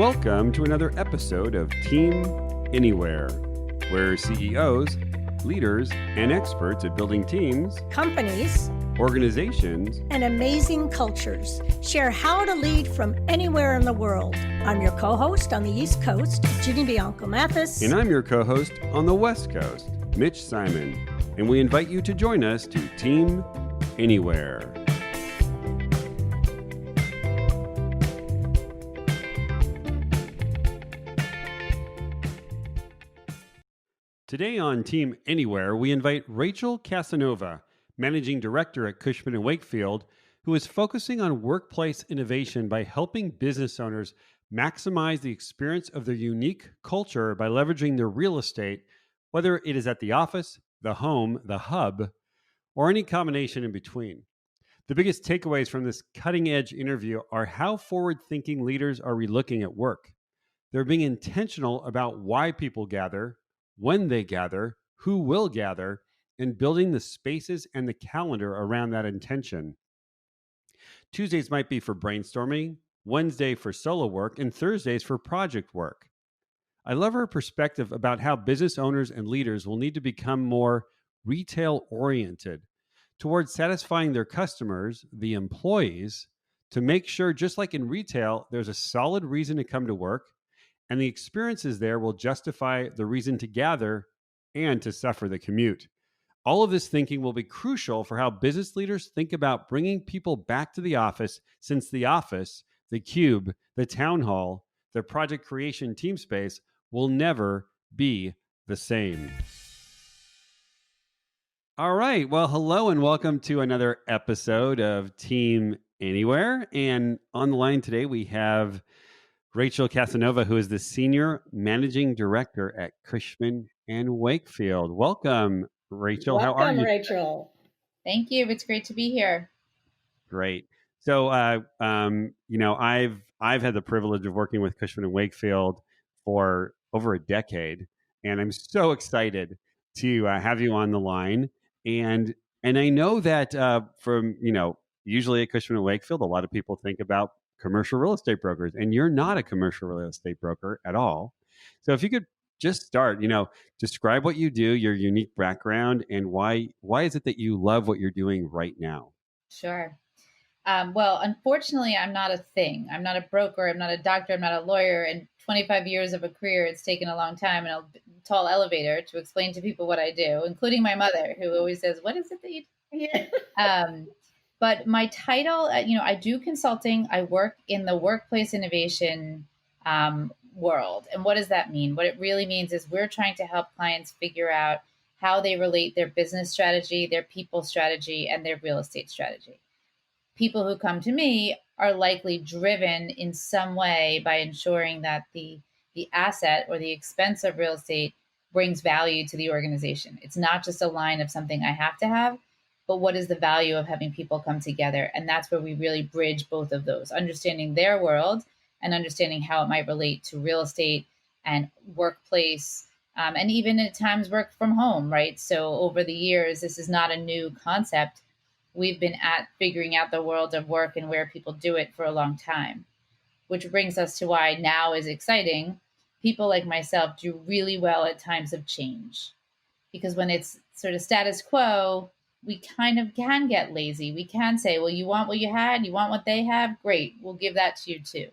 Welcome to another episode of Team Anywhere, where CEOs, leaders, and experts at building teams, companies, organizations, and amazing cultures share how to lead from anywhere in the world. I'm your co-host on the East Coast, Ginny Bianco Mathis. And I'm your co-host on the West Coast, Mitch Simon. And we invite you to join us to Team Anywhere. Today on Team Anywhere, we invite Rachel Casanova, Managing Director at Cushman Wakefield, who is focusing on workplace innovation by helping business owners maximize the experience of their unique culture by leveraging their real estate, whether it is at the office, the home, the hub, or any combination in between. The biggest takeaways from this cutting-edge interview are how forward-thinking leaders are relooking at work. They're being intentional about why people gather, when they gather, who will gather, and building the spaces and the calendar around that intention. Tuesdays might be for brainstorming, Wednesday for solo work, and Thursdays for project work. I love her perspective about how business owners and leaders will need to become more retail-oriented towards satisfying their customers, the employees, to make sure, just like in retail, there's a solid reason to come to work, and the experiences there will justify the reason to gather and to suffer the commute. All of this thinking will be crucial for how business leaders think about bringing people back to the office, since the office, the cube, the town hall, the project creation team space will never be the same. All right. Well, hello and welcome to another episode of Team Anywhere. And on the line today, we have Rachel Casanova, who is the Senior Managing Director at Cushman Wakefield. Welcome, Rachel. Welcome, how are you? Rachel. Thank you. It's great to be here. Great. So, I've had the privilege of working with Cushman Wakefield for over a decade, and I'm so excited to have you on the line. And I know that usually at Cushman Wakefield, a lot of people think about commercial real estate brokers, and you're not a commercial real estate broker at all. So if you could just start, describe what you do, your unique background, and why is it that you love what you're doing right now? Sure. Well, unfortunately, I'm not a thing. I'm not a broker. I'm not a doctor. I'm not a lawyer. And 25 years of a career, it's taken a long time and a tall elevator to explain to people what I do, including my mother, who always says, "What is it that you do?" Yeah. But my title, I do consulting. I work in the workplace innovation world. And what does that mean? What it really means is we're trying to help clients figure out how they relate their business strategy, their people strategy, and their real estate strategy. People who come to me are likely driven in some way by ensuring that the asset or the expense of real estate brings value to the organization. It's not just a line of something I have to have, but what is the value of having people come together? And that's where we really bridge both of those, understanding their world and understanding how it might relate to real estate and workplace, and even at times work from home, right? So over the years, this is not a new concept. We've been at figuring out the world of work and where people do it for a long time, which brings us to why now is exciting. People like myself do really well at times of change, because when it's sort of status quo, we kind of can get lazy. We can say, well, you want what you had, you want what they have, great, we'll give that to you too.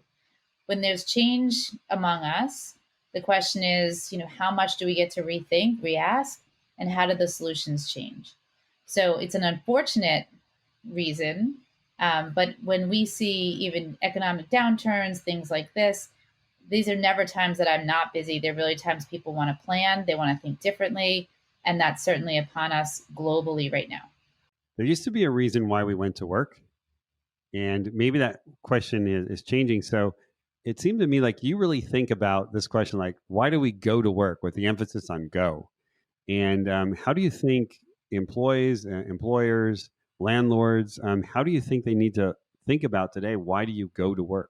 When there's change among us, the question is, how much do we get to rethink, re-ask, and how do the solutions change? So it's an unfortunate reason, but when we see even economic downturns, things like this, these are never times that I'm not busy. They're really times people want to plan, they want to think differently, and that's certainly upon us globally right now. There used to be a reason why we went to work, and maybe that question is changing. So it seemed to me like you really think about this question, like, why do we go to work, with the emphasis on go? And how do you think employees, employers, landlords, how do you think they need to think about today? Why do you go to work?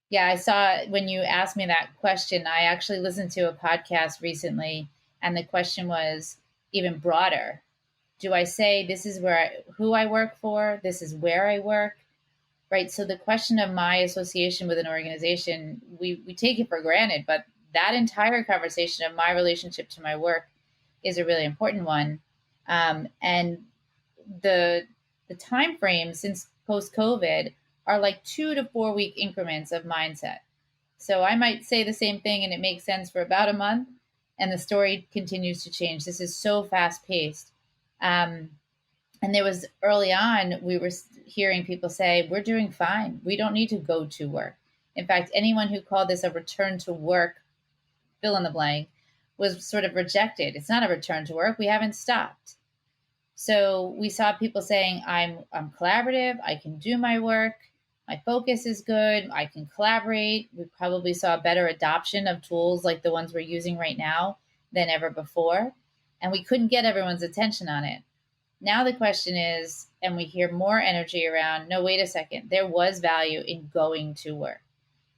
Yeah, I saw when you asked me that question, I actually listened to a podcast recently, and the question was even broader. Do I say this is who I work for? This is where I work? right? So the question of my association with an organization, we take it for granted, but that entire conversation of my relationship to my work is a really important one. And the time frame since post COVID are like 2 to 4 week increments of mindset. So I might say the same thing and it makes sense for about a month, and the story continues to change. This is so fast paced. Um, and there was early on, we were hearing people say, we're doing fine. We don't need to go to work. In fact, anyone who called this a return to work, fill in the blank, was sort of rejected. It's not a return to work. We haven't stopped. So we saw people saying, I'm collaborative. I can do my work. My focus is good. I can collaborate. We probably saw better adoption of tools like the ones we're using right now than ever before. And we couldn't get everyone's attention on it. Now the question is, and we hear more energy around, no, wait a second, there was value in going to work.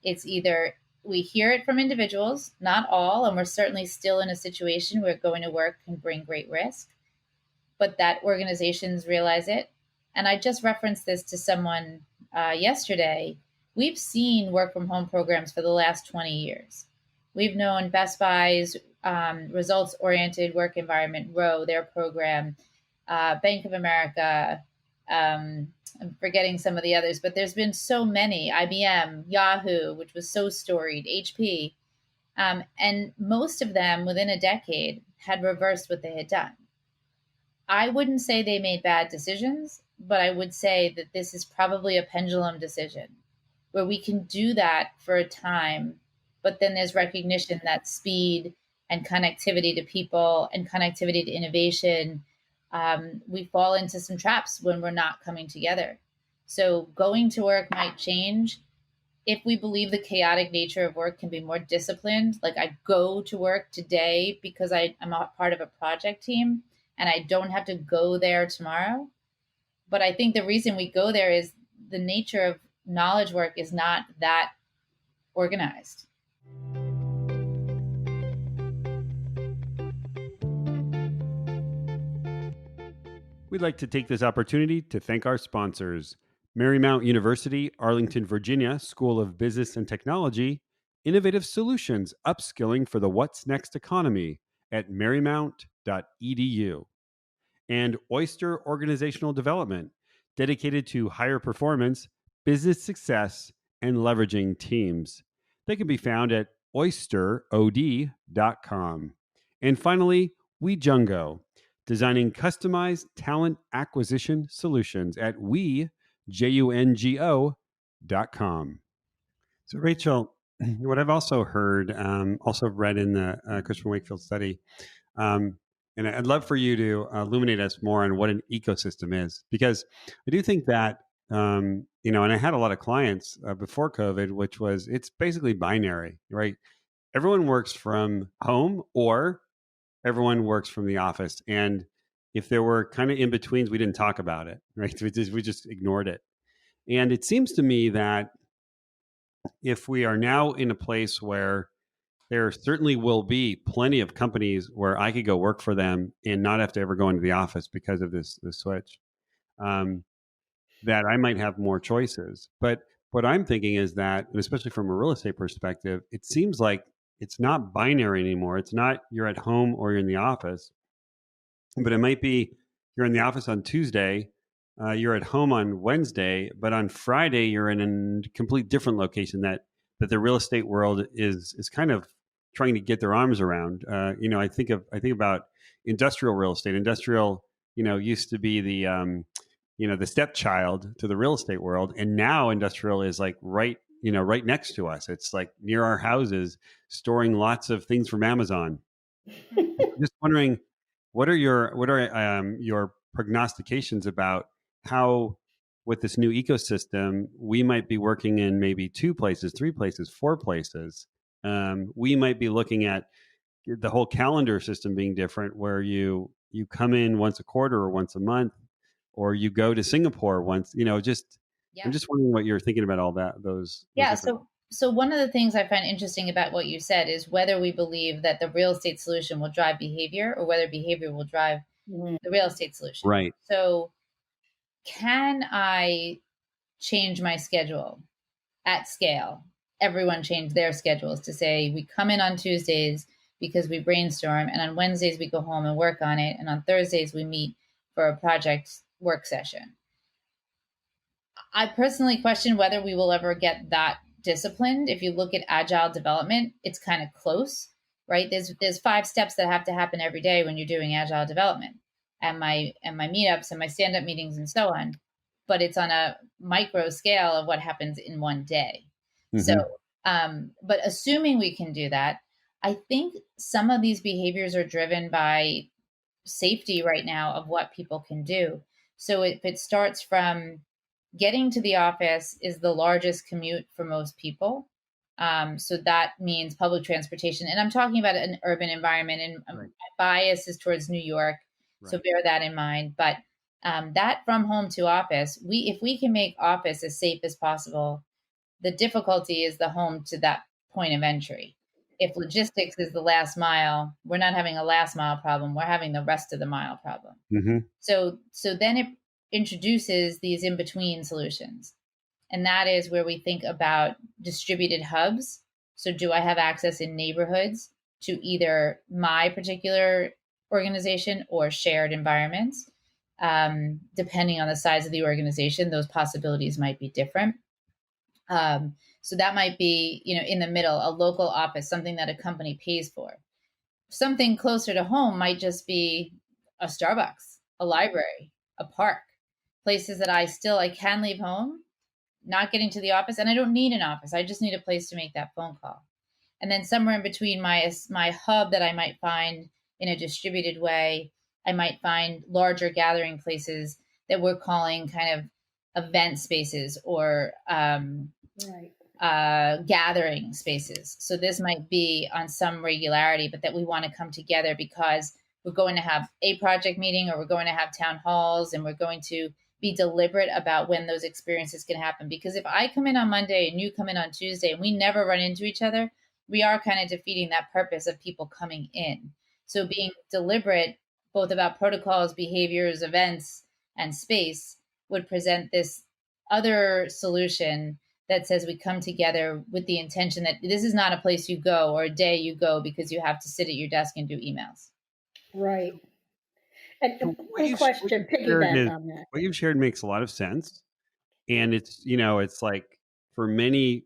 It's either we hear it from individuals, not all, and we're certainly still in a situation where going to work can bring great risk, but that organizations realize it. And I just referenced this to someone yesterday. We've seen work from home programs for the last 20 years. We've known Best Buy's results oriented work environment, ROW, their program, Bank of America. I'm forgetting some of the others, but there's been so many, IBM, Yahoo, which was so storied, HP. And most of them within a decade had reversed what they had done. I wouldn't say they made bad decisions, but I would say that this is probably a pendulum decision where we can do that for a time, but then there's recognition that speed and connectivity to people and connectivity to innovation, we fall into some traps when we're not coming together. So going to work might change. If we believe the chaotic nature of work can be more disciplined, like I go to work today because I'm a part of a project team and I don't have to go there tomorrow. But I think the reason we go there is the nature of knowledge work is not that organized. We'd like to take this opportunity to thank our sponsors: Marymount University, Arlington, Virginia, School of Business and Technology, innovative solutions upskilling for the what's next economy at marymount.edu. And Oyster Organizational Development, dedicated to higher performance, business success, and leveraging teams. They can be found at oysterod.com. And finally, WeJungo, designing customized talent acquisition solutions at WeJungo.com. So, Rachel, what I've also heard, also read in the Cushman Wakefield study, and I'd love for you to illuminate us more on what an ecosystem is, because I do think that, and I had a lot of clients before COVID, which was, it's basically binary, right? Everyone works from home or everyone works from the office. And if there were kind of in betweens, we didn't talk about it, right? We just ignored it. And it seems to me that if we are now in a place where there certainly will be plenty of companies where I could go work for them and not have to ever go into the office because of this switch, that I might have more choices. But what I'm thinking is that, and especially from a real estate perspective, it seems like it's not binary anymore. It's not you're at home or you're in the office, but it might be you're in the office on Tuesday, you're at home on Wednesday, but on Friday you're in a complete different location that the real estate world is kind of trying to get their arms around. I think about industrial real estate. Industrial, used to be the the stepchild to the real estate world, and now industrial is like right next to us. It's like near our houses, storing lots of things from Amazon. Just wondering, what are your prognostications about how, with this new ecosystem, we might be working in maybe 2 places, 3 places, 4 places. We might be looking at the whole calendar system being different, where you come in once a quarter or once a month, or you go to Singapore once. Yeah. I'm just wondering what you're thinking about all that. Those Yeah. different... So one of the things I find interesting about what you said is whether we believe that the real estate solution will drive behavior or whether behavior will drive the real estate solution. Right. So can I change my schedule at scale. Everyone changed their schedules to say, we come in on Tuesdays because we brainstorm, and on Wednesdays we go home and work on it, and on Thursdays we meet for a project work session. I personally question whether we will ever get that disciplined. If you look at agile development, it's kind of close, right? There's 5 steps that have to happen every day when you're doing agile development, and my meetups and my stand-up meetings and so on. But it's on a micro scale of what happens in one day. Mm-hmm. So, but assuming we can do that, I think some of these behaviors are driven by safety right now of what people can do. So if it starts from getting to the office is the largest commute for most people. So that means public transportation. And I'm talking about an urban environment, and Right. my bias is towards New York. Right. So bear that in mind. But that from home to office, if we can make office as safe as possible, the difficulty is the home to that point of entry. If logistics is the last mile, we're not having a last mile problem. We're having the rest of the mile problem. Mm-hmm. So then it introduces these in-between solutions. And that is where we think about distributed hubs. So do I have access in neighborhoods to either my particular organization or shared environments? Depending on the size of the organization, those possibilities might be different. So that might be, in the middle, a local office, something that a company pays for. Something closer to home might just be a Starbucks, a library, a park, places that I can leave home, not getting to the office, and I don't need an office. I just need a place to make that phone call. And then somewhere in between my hub that I might find in a distributed way, I might find larger gathering places that we're calling kind of event spaces or gathering spaces. So this might be on some regularity, but that we want to come together because we're going to have a project meeting, or we're going to have town halls, and we're going to be deliberate about when those experiences can happen. Because if I come in on Monday and you come in on Tuesday and we never run into each other, we are kind of defeating that purpose of people coming in. So being deliberate, both about protocols, behaviors, events, and space, would present this other solution that says we come together with the intention that this is not a place you go or a day you go because you have to sit at your desk and do emails. Right. And one What question, piggyback on that. What you've shared makes a lot of sense, and it's like for many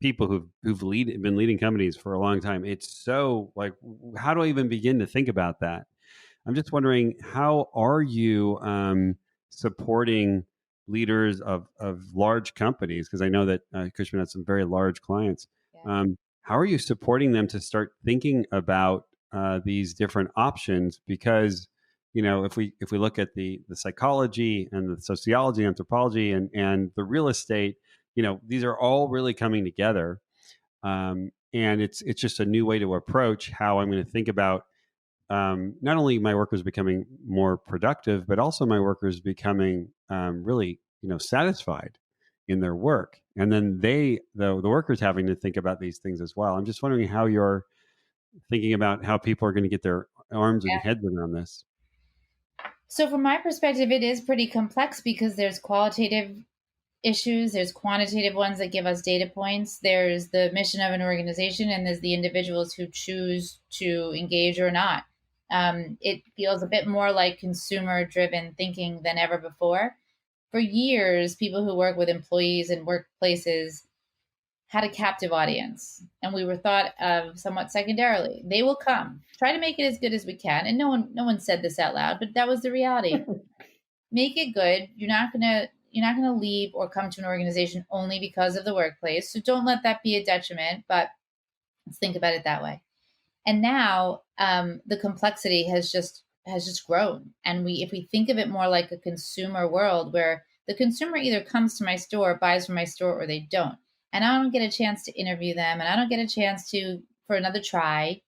people who've been leading companies for a long time, it's so like, how do I even begin to think about that? I'm just wondering, how are you supporting leaders of large companies? Because I know that Cushman has some very large clients. Yeah. How are you supporting them to start thinking about these different options? Because if we look at the psychology and the sociology, anthropology, and the real estate, these are all really coming together, and it's just a new way to approach how I'm going to think about not only my workers becoming more productive, but also my workers becoming really satisfied in their work, and then the workers having to think about these things as well. I'm just wondering how you're thinking about how people are going to get their arms and heads around this. So from my perspective, it is pretty complex because there's qualitative issues, there's quantitative ones that give us data points, there's the mission of an organization, and there's the individuals who choose to engage or not. It feels a bit more like consumer-driven thinking than ever before. For years, people who work with employees in workplaces had a captive audience, and we were thought of somewhat secondarily. They will come, try to make it as good as we can, and no one said this out loud, but that was the reality. Make it good. You're not gonna leave or come to an organization only because of the workplace. So don't let that be a detriment. But let's think about it that way. And now the complexity has just grown. And if we think of it more like a consumer world, where the consumer either comes to my store, buys from my store, or they don't. And I don't get a chance to interview them, and I don't get a chance for another try,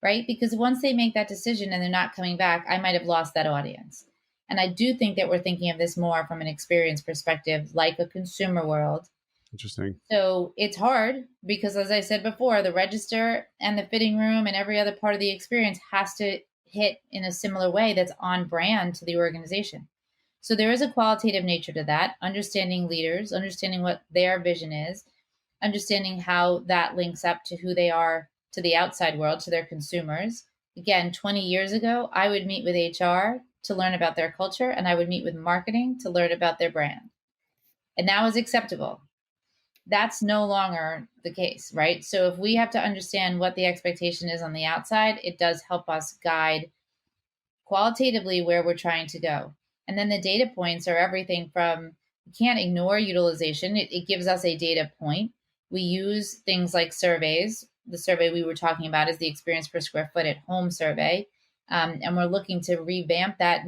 right? Because once they make that decision and they're not coming back, I might have lost that audience. And I do think that we're thinking of this more from an experience perspective, like a consumer world. Interesting. So it's hard because, as I said before, the register and the fitting room and every other part of the experience has to hit in a similar way that's on brand to the organization. So there is a qualitative nature to that, understanding leaders, understanding what their vision is, understanding how that links up to who they are to the outside world, to their consumers. Again, 20 years ago, I would meet with HR to learn about their culture, and I would meet with marketing to learn about their brand. And that was acceptable. That's no longer the case, right? So if we have to understand what the expectation is on the outside, it does help us guide qualitatively where we're trying to go. And then the data points are everything from, you can't ignore utilization. It gives us a data point. We use things like surveys. The survey we were talking about is the experience per square foot at home survey. And we're looking to revamp that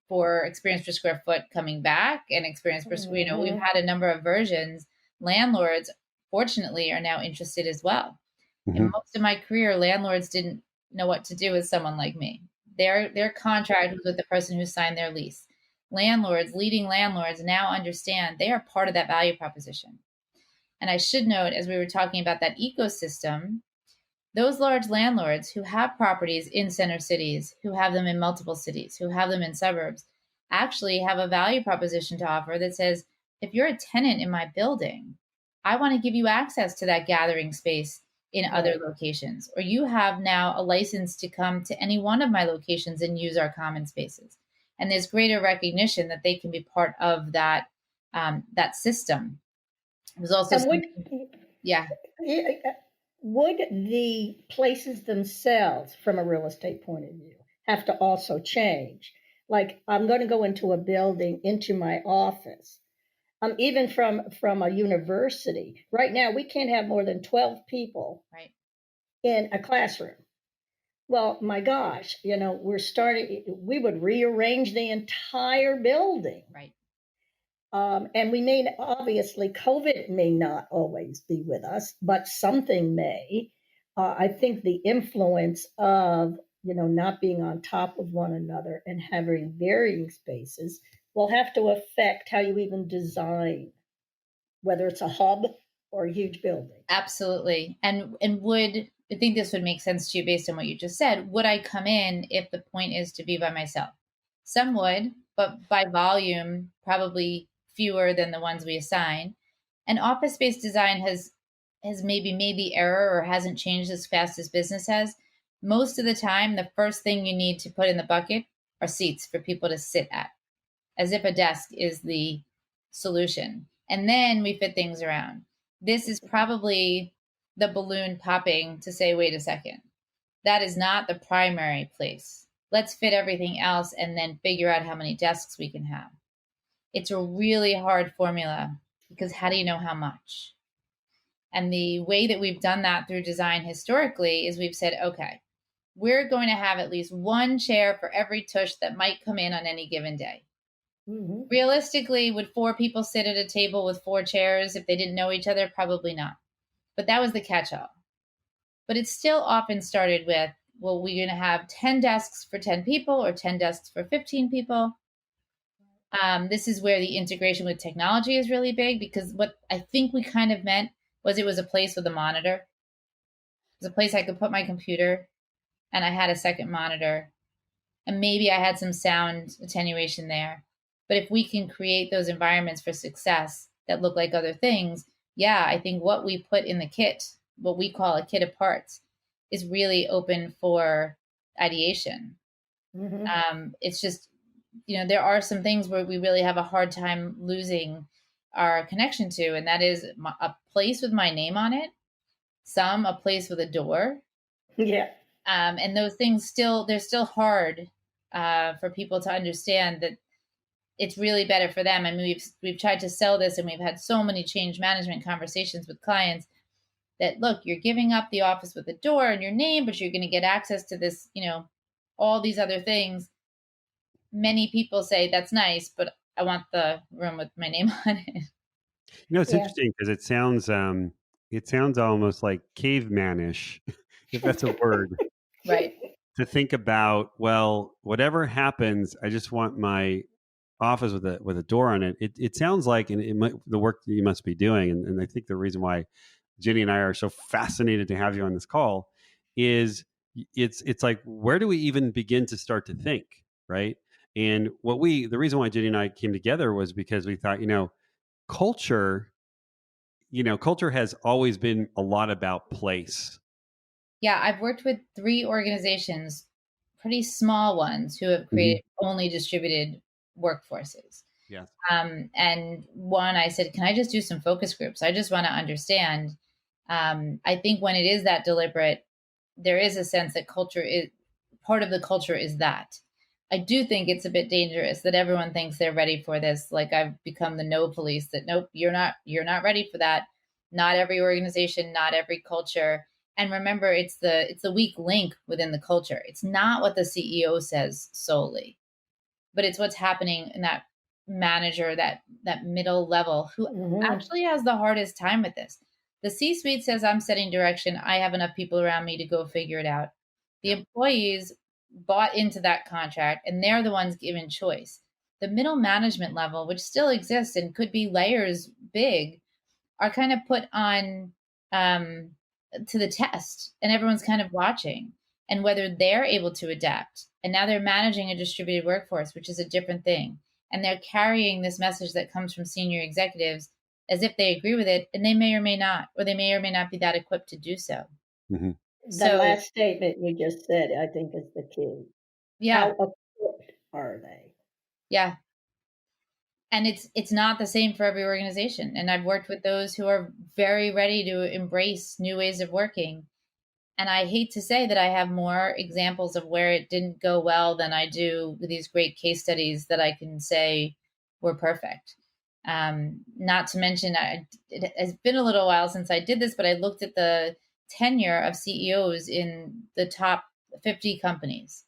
for experience per square foot coming back and experience per square, we've had a number of versions. Landlords, fortunately, are now interested as well. Mm-hmm. And most of my career, landlords didn't know what to do with someone like me. Their contract was with the person who signed their lease. Landlords, leading landlords, now understand they are part of that value proposition. And I should note, as we were talking about that ecosystem, those large landlords who have properties in center cities, who have them in multiple cities, who have them in suburbs, actually have a value proposition to offer that says, if you're a tenant in my building, I want to give you access to that gathering space in other locations, or you have now a license to come to any one of my locations and use our common spaces. And there's greater recognition that they can be part of that that system. It was also would the places themselves, from a real estate point of view, have to also change? Like, I'm going to go into a building, into my office. Even from a university, right now we can't have more than 12 people in a classroom. Well, my gosh, we would rearrange the entire building. Right. And we may, obviously, COVID may not always be with us, but something may. I think the influence of, not being on top of one another and having varying spaces will have to affect how you even design, whether it's a hub or a huge building. Absolutely. And I think this would make sense to you based on what you just said. Would I come in if the point is to be by myself? Some would, but by volume, probably fewer than the ones we assign. And office space design has maybe made the error or hasn't changed as fast as business has. Most of the time, the first thing you need to put in the bucket are seats for people to sit at, as if a desk is the solution. And then we fit things around. This is probably the balloon popping to say, wait a second, that is not the primary place. Let's fit everything else and then figure out how many desks we can have. It's a really hard formula because how do you know how much? And the way that we've done that through design historically is we've said, okay, we're going to have at least one chair for every tush that might come in on any given day. Mm-hmm. Realistically, would 4 people sit at a table with 4 chairs if they didn't know each other? Probably not. But that was the catch-all. But it still often started with, well, we're going to have 10 desks for 10 people or 10 desks for 15 people. This is where the integration with technology is really big, because what I think we kind of meant was it was a place with a monitor. It was a place I could put my computer, and I had a second monitor, and maybe I had some sound attenuation there. But if we can create those environments for success that look like other things, yeah, I think what we put in the kit, what we call a kit of parts, is really open for ideation. Mm-hmm. It's just, there are some things where we really have a hard time losing our connection to, and that is a place with my name on it, a place with a door. Yeah. And those things they're still hard for people to understand that it's really better for them. I mean, we've tried to sell this, and we've had so many change management conversations with clients that, look, you're giving up the office with a door and your name, but you're going to get access to this, all these other things. Many people say that's nice, but I want the room with my name on it. It's interesting because it sounds almost like cavemanish, if that's a word. Right. To think about, well, whatever happens, I just want my office with a door on it. It sounds like, and the work that you must be doing, and I think the reason why Ginny and I are so fascinated to have you on this call is it's like, where do we even begin to start to think, right? And the reason why Jenny and I came together was because we thought, culture, culture has always been a lot about place. Yeah, I've worked with 3 organizations, pretty small ones, who have Hmm. created only distributed workforces. Yes. And one, I said, can I just do some focus groups? I just want to understand. I think when it is that deliberate, there is a sense that culture is part of the culture is that. I do think it's a bit dangerous that everyone thinks they're ready for this. Like I've become the no police that nope, you're not ready for that. Not every organization, not every culture. And remember, it's the weak link within the culture. It's not what the CEO says solely, but it's what's happening in that manager, that middle level, who Hmm. actually has the hardest time with this. The C suite says, I'm setting direction, I have enough people around me to go figure it out. The Yeah. employees bought into that contract, and they're the ones given choice. The middle management level, which still exists and could be layers big, are kind of put on um, to the test, and everyone's kind of watching and whether they're able to adapt. And now they're managing a distributed workforce, which is a different thing. And they're carrying this message that comes from senior executives as if they agree with it, and they may or may not, or they may or may not be that equipped to do so. Hmm. The So, last statement you just said, I think, is the key. How yeah, equipped are they? yeah. And it's not the same for every organization. And I've worked with those who are very ready to embrace new ways of working. And I hate to say that I have more examples of where it didn't go well than I do with these great case studies that I can say were perfect. Not to mention, it has been a little while since I did this, but I looked at the tenure of CEOs in the top 50 companies.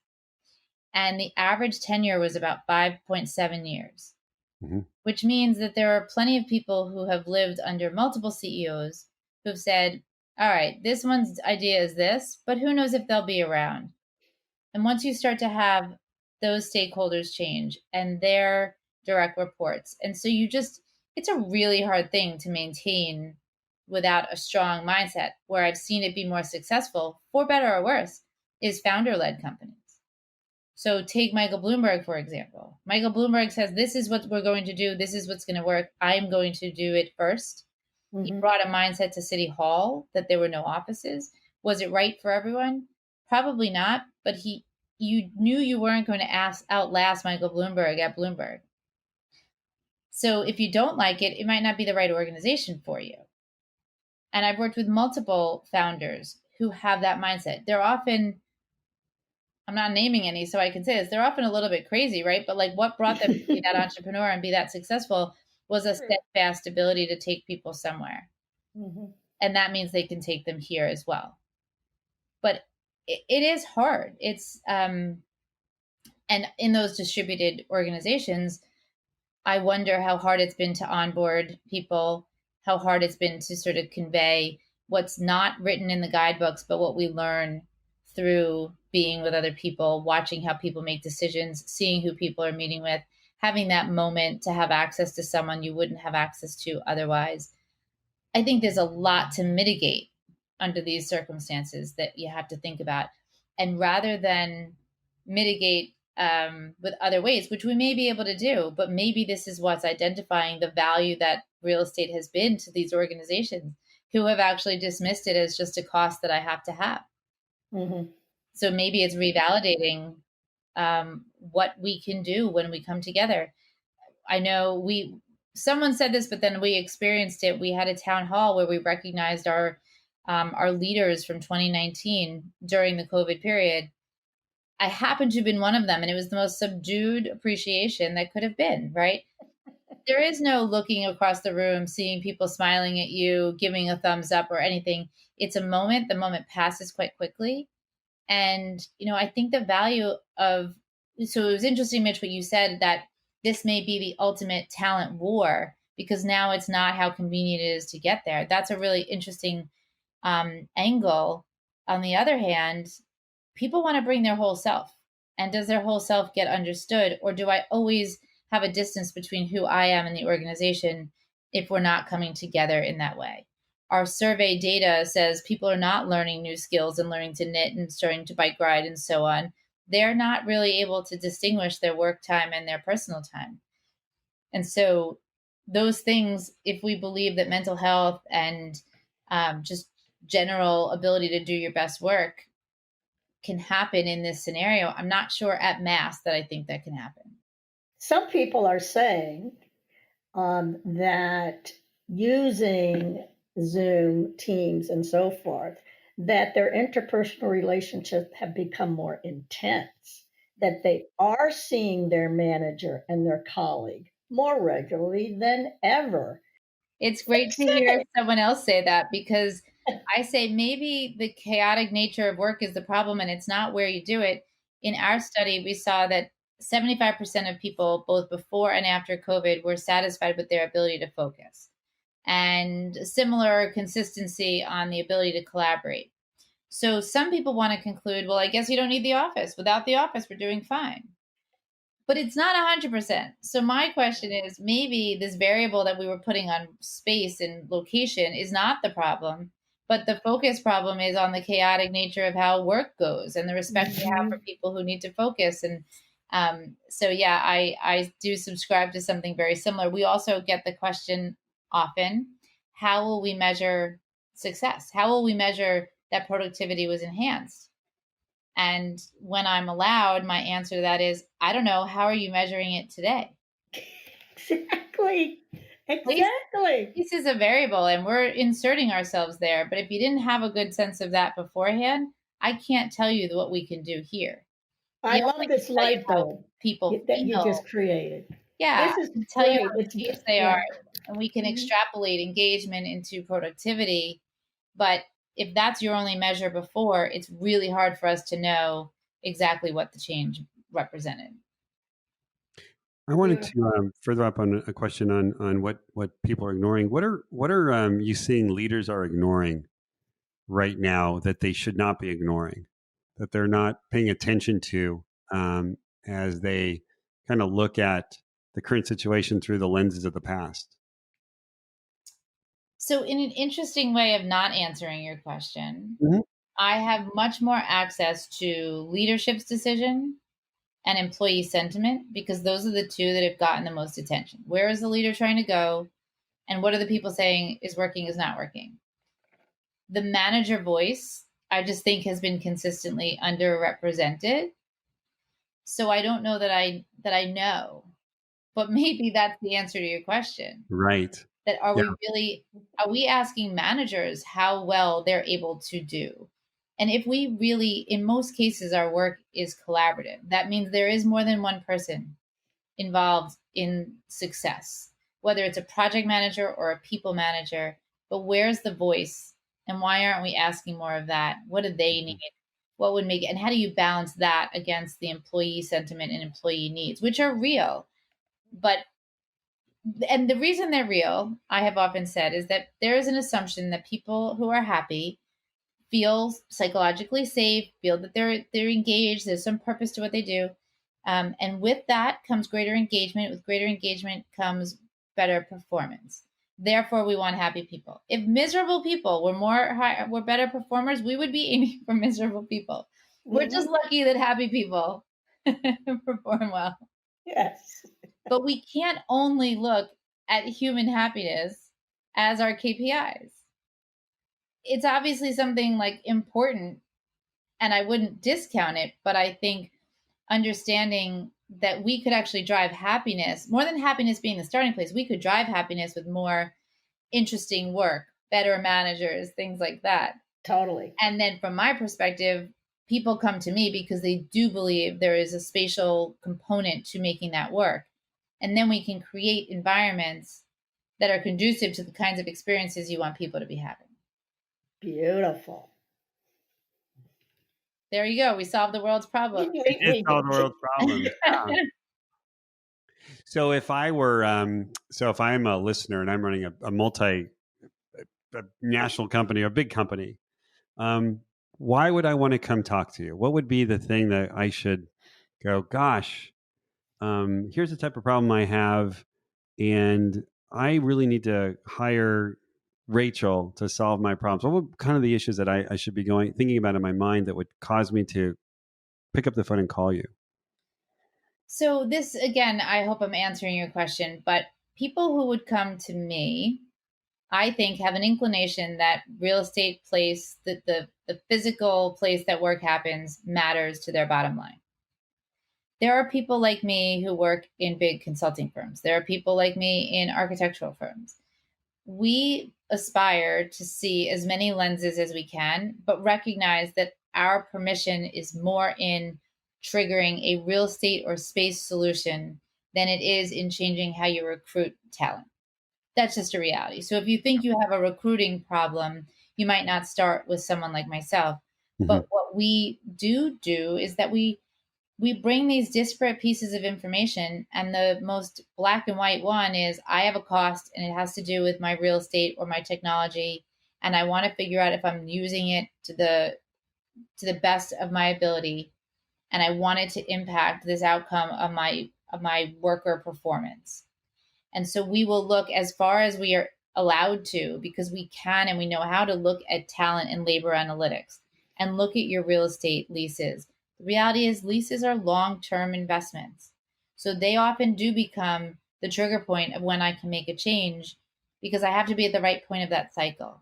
And the average tenure was about 5.7 years, Hmm. which means that there are plenty of people who have lived under multiple CEOs who've said, all right, this one's idea is this, but who knows if they'll be around. And once you start to have those stakeholders change and their direct reports, and so it's a really hard thing to maintain without a strong mindset. Where I've seen it be more successful, for better or worse, is founder led companies. So take Michael Bloomberg, for example. Michael Bloomberg says, this is what we're going to do. This is what's going to work. I'm going to do it first. He Hmm. brought a mindset to City Hall that there were no offices. Was it right for everyone? Probably not. But you knew you weren't going to outlast Michael Bloomberg at Bloomberg. So if you don't like it, it might not be the right organization for you. And I've worked with multiple founders who have that mindset. They're often, I'm not naming any, so I can say this. They're often a little bit crazy, right? But like what brought them to be that entrepreneur and be that successful was a True. steadfast ability to take people somewhere. Hmm. And that means they can take them here as well. But it is hard. And in those distributed organizations, I wonder how hard it's been to onboard people, how hard it's been to sort of convey what's not written in the guidebooks, but what we learn through being with other people, watching how people make decisions, seeing who people are meeting with, having that moment to have access to someone you wouldn't have access to otherwise. I think there's a lot to mitigate under these circumstances that you have to think about. And rather than mitigate with other ways, which we may be able to do, but maybe this is what's identifying the value that real estate has been to these organizations who have actually dismissed it as just a cost that I have to have. Hmm. So maybe it's revalidating what we can do when we come together. I know someone said this, but then we experienced it. We had a town hall where we recognized our leaders from 2019 during the COVID period. I happened to have been one of them, and it was the most subdued appreciation that could have been, right? There is no looking across the room, seeing people smiling at you, giving a thumbs up or anything. It's a moment. The moment passes quite quickly. And, I think the value of, so it was interesting, Mitch, what you said that this may be the ultimate talent war because now it's not how convenient it is to get there. That's a really interesting angle. On the other hand, people want to bring their whole self. And does their whole self get understood? Or do I always have a distance between who I am and the organization if we're not coming together in that way? Our survey data says people are not learning new skills and learning to knit and starting to bike ride and so on. they're not really able to distinguish their work time and their personal time. And so those things, if we believe that mental health and just general ability to do your best work can happen in this scenario, I'm not sure at mass that I think that can happen. Some people are saying that using Zoom, Teams, and so forth, that their interpersonal relationships have become more intense, that they are seeing their manager and their colleague more regularly than ever. It's great to hear someone else say that, because I say maybe the chaotic nature of work is the problem and it's not where you do it. In our study, we saw that 75% of people, both before and after COVID, were satisfied with their ability to focus, and similar consistency on the ability to collaborate. So some people want to conclude, well, I guess you don't need the office. Without the office, we're doing fine. But it's not 100%. So my question is, maybe this variable that we were putting on space and location is not the problem, but the focus problem is on the chaotic nature of how work goes and the respect we have for people who need to focus. And so, yeah, I do subscribe to something very similar. We also get the question often, how will we measure success? How will we measure that productivity was enhanced? And when I'm allowed, my answer to that is, I don't know. How are you measuring it today? Exactly. This is a variable and we're inserting ourselves there. But if you didn't have a good sense of that beforehand, I can't tell you what we can do here. I love this light bulb people that feel. you just created. Yeah, this is tell great. you how engaged they are, and we can extrapolate engagement into productivity. But if that's your only measure before, it's really hard for us to know exactly what the change represented. I wanted to further up on a question on what people are ignoring. What are you seeing leaders are ignoring right now that they should not be ignoring, that they're not paying attention to as they kind of look at the current situation through the lenses of the past? So, in an interesting way of not answering your question, Mm-hmm. I have much more access to leadership's decision and employee sentiment, because those are the two that have gotten the most attention. Where is the leader trying to go? And what are the people saying is working, is not working? The manager voice, I just think, has been consistently underrepresented. So I don't know that I know, but maybe that's the answer to your question. Right. That are we asking managers how well they're able to do? And if we really, in most cases, our work is collaborative, that means there is more than one person involved in success, whether it's a project manager or a people manager. But where's the voice? And why aren't we asking more of that? What do they need? What would make it? And how do you balance that against the employee sentiment and employee needs, which are real? And the reason they're real, I have often said, is that there is an assumption that people who are happy feel psychologically safe, feel that they're engaged, there's some purpose to what they do. And with that comes greater engagement. With greater engagement comes better performance. Therefore, we want happy people. If miserable people were better performers, we would be aiming for miserable people. We're just lucky that happy people perform well. Yes. But we can't only look at human happiness as our KPIs. It's obviously something like important, and I wouldn't discount it, but I think understanding that we could actually drive happiness, more than happiness being the starting place, we could drive happiness with more interesting work, better managers, things like that. Totally. And then from my perspective, people come to me because they do believe there is a spatial component to making that work. And then we can create environments that are conducive to the kinds of experiences you want people to be having. Beautiful. There you go. We solved the world's problem. We did solve the world's problem. Yeah. So if I'm a listener and I'm running a national company or a big company, why would I want to come talk to you? What would be the thing that I should go, gosh, here's the type of problem I have, and I really need to hire Rachel to solve my problems? What would kind of the issues that I should be thinking about in my mind that would cause me to pick up the phone and call you? So this, again, I hope I'm answering your question, but people who would come to me, I think, have an inclination that real estate place, the physical place that work happens, matters to their bottom line. There are people like me who work in big consulting firms. There are people like me in architectural firms. We aspire to see as many lenses as we can, but recognize that our permission is more in triggering a real estate or space solution than it is in changing how you recruit talent. That's just a reality. So if you think you have a recruiting problem, you might not start with someone like myself. Mm-hmm. But what we do is that we bring these disparate pieces of information, and the most black and white one is I have a cost and it has to do with my real estate or my technology, and I want to figure out if I'm using it to the best of my ability, and I want it to impact this outcome of my worker performance. And so we will look as far as we are allowed to, because we can and we know how to look at talent and labor analytics and look at your real estate leases. The reality is leases are long-term investments. So they often do become the trigger point of when I can make a change, because I have to be at the right point of that cycle.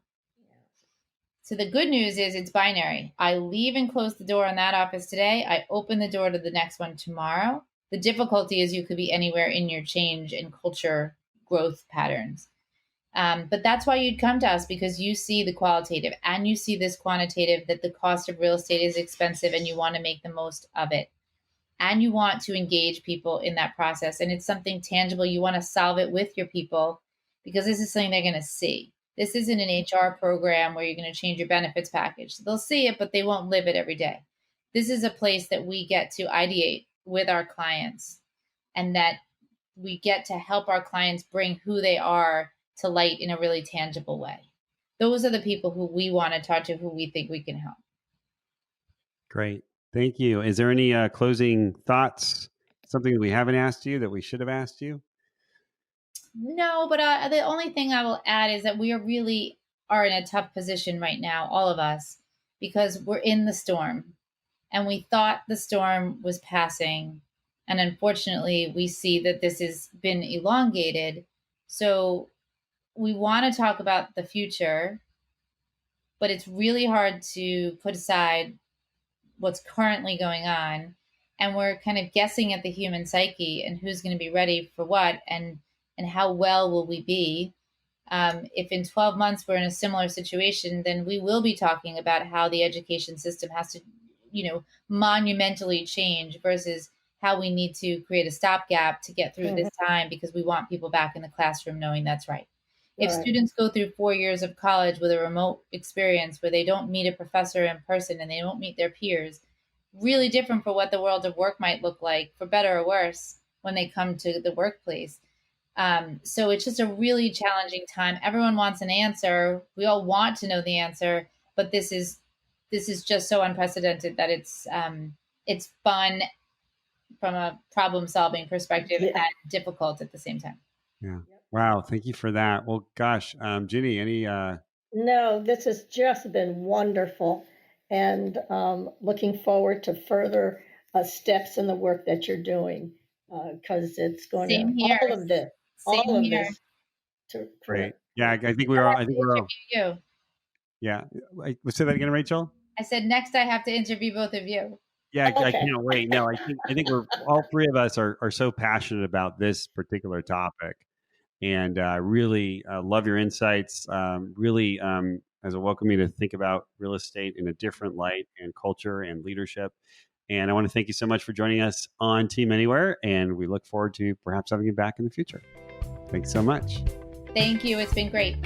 So the good news is it's binary. I leave and close the door on that office today. I open the door to the next one tomorrow. The difficulty is you could be anywhere in your change and culture growth patterns. But that's why you'd come to us, because you see the qualitative and you see this quantitative, that the cost of real estate is expensive and you want to make the most of it. And you want to engage people in that process. And it's something tangible. You want to solve it with your people, because this is something they're going to see. This isn't an HR program where you're going to change your benefits package. They'll see it, but they won't live it every day. This is a place that we get to ideate with our clients, and that we get to help our clients bring who they are to light in a really tangible way. Those are the people who we want to talk to, who we think we can help. Great. Thank you. Is there any closing thoughts? Something that we haven't asked you that we should have asked you? No, but the only thing I will add is that we really are in a tough position right now, all of us, because we're in the storm, and we thought the storm was passing. And unfortunately, we see that this has been elongated. So we want to talk about the future, but it's really hard to put aside what's currently going on. And we're kind of guessing at the human psyche and who's going to be ready for what, and how well will we be. If in 12 months we're in a similar situation, then we will be talking about how the education system has to, monumentally change, versus how we need to create a stopgap to get through this time, because we want people back in the classroom knowing that's right. If students go through 4 years of college with a remote experience where they don't meet a professor in person and they don't meet their peers, really different for what the world of work might look like, for better or worse, when they come to the workplace. So it's just a really challenging time. Everyone wants an answer. We all want to know the answer, but this is just so unprecedented that it's fun from a problem solving perspective and difficult at the same time. Yeah. Wow. Thank you for that. Well, gosh, Ginny, any? No, this has just been wonderful, and looking forward to further steps in the work that you're doing, because it's going Same to here. all of here. this. Great. Yeah, I think we're all. I think we're all. You. Yeah. Say that again, Rachel. I said next I have to interview both of you. Yeah, okay. I can't wait. No, I think we're all three of us are so passionate about this particular topic, and really love your insights. Really, as a welcome you to think about real estate in a different light, and culture and leadership. And I want to thank you so much for joining us on Team Anywhere, and we look forward to perhaps having you back in the future. Thanks so much. Thank you. It's been great.